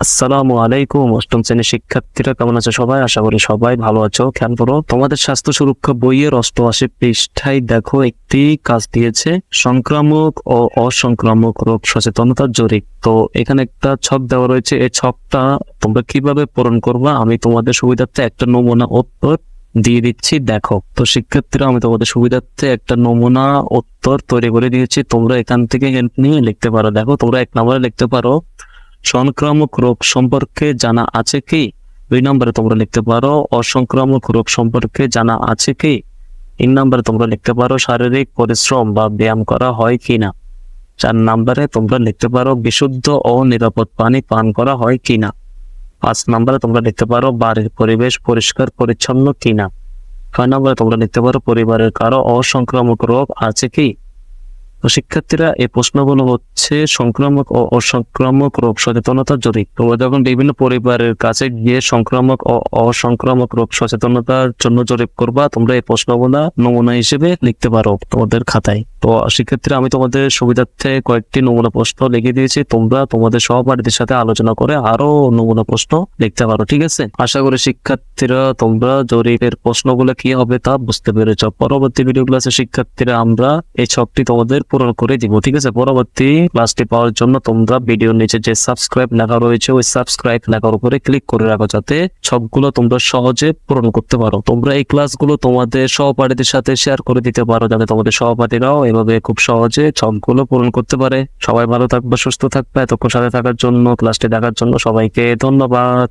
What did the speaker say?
আসসালামু আলাইকুম। অষ্টম শ্রেণীর শিক্ষার্থীরা কেমন আছো সবাই? আশা করি সবাই ভালো আছো। খেয়াল করো, তোমাদের স্বাস্থ্য সুরক্ষা বইয়ের 88 পৃষ্ঠায় দেখো একটি কাজ দিয়েছে, সংক্রামক ও অসংক্রামক রোগ সচেতনতার জরিপ। তো এখানে একটা ছক দেওয়া রয়েছে, এই ছকটা তোমরা কিভাবে পূরণ করবা আমি তোমাদের সুবিধার্থে একটা নমুনা উত্তর দিয়ে দিচ্ছি। দেখো তো শিক্ষার্থীরা, আমি তোমাদের সুবিধার্থে একটা নমুনা উত্তর তৈরি করে দিয়েছি, তোমরা এখান থেকে হেল্প নিয়ে লিখতে পারো। দেখো, তোমরা 1 নম্বরে লিখতে পারো সংক্রামক রোগ সম্পর্কে জানা আছে কি। 2 নম্বরে তোমরা লিখতে পারো অসংক্রামক রোগ সম্পর্কে জানা আছে কি। 3 নম্বরে তোমরা লিখতে পারো শারীরিক পরিশ্রম বা ব্যায়াম করা হয় কিনা। 4 নম্বরে তোমরা লিখতে পারো বিশুদ্ধ ও নিরাপদ পানি পান করা হয় কিনা। 5 নম্বরে তোমরা লিখতে পারো বাড়ির পরিবেশ পরিষ্কার পরিচ্ছন্ন কিনা। 6 নম্বরে তোমরা লিখতে পারো পরিবারের কারো অসংক্রামক রোগ আছে কি। তো শিক্ষার্থীরা, এই প্রশ্নগুলো হচ্ছে সংক্রামক ও অসংক্রামক রোগ সচেতনতার জরিপ। তোমরা যখন বিভিন্ন পরিবারের কাছে গিয়ে সংক্রামক ও অসংক্রামক রোগ সচেতনতার জন্য জরিপ করবা, তোমরা এই প্রশ্নগুলো নমুনা হিসেবে লিখতে পারো তোমাদের খাতায়। তো শিক্ষার্থীরা, আমি তোমাদের সুবিধার্থে কয়েকটি নমুনা প্রশ্ন লিখে দিয়েছি, তোমরা তোমাদের সহপাঠীদের সাথে আলোচনা করে আরো নমুনা প্রশ্ন লিখতে পারো। ঠিক আছে, আশা করি শিক্ষার্থীরা তোমরা জরিপের প্রশ্নগুলো কি হবে তা বুঝতে পেরেছ। পরবর্তী ভিডিও ক্লাসে শিক্ষার্থীরা আমরা এই ছকটি তোমাদের পূরণ করে দিব। ঠিক আছে, পরবর্তী ক্লাসটি পাওয়ার জন্য তোমরা ভিডিওর নিচে যে সাবস্ক্রাইব লেখা রয়েছে ওই সাবস্ক্রাইব লেখার উপরে ক্লিক করে রাখো, যাতে ছকগুলো তোমরা সহজে পূরণ করতে পারো। তোমরা এই ক্লাসগুলো তোমাদের সহপাঠীদের সাথে শেয়ার করে দিতে পারো, যাতে তোমাদের সহপাঠীরাও এভাবে খুব সহজে ছকগুলো পূরণ করতে পারে। সবাই ভালো থাকবে, সুস্থ থাকবে। এতক্ষণ সাথে থাকার জন্য, ক্লাসটি দেখার জন্য সবাইকে ধন্যবাদ।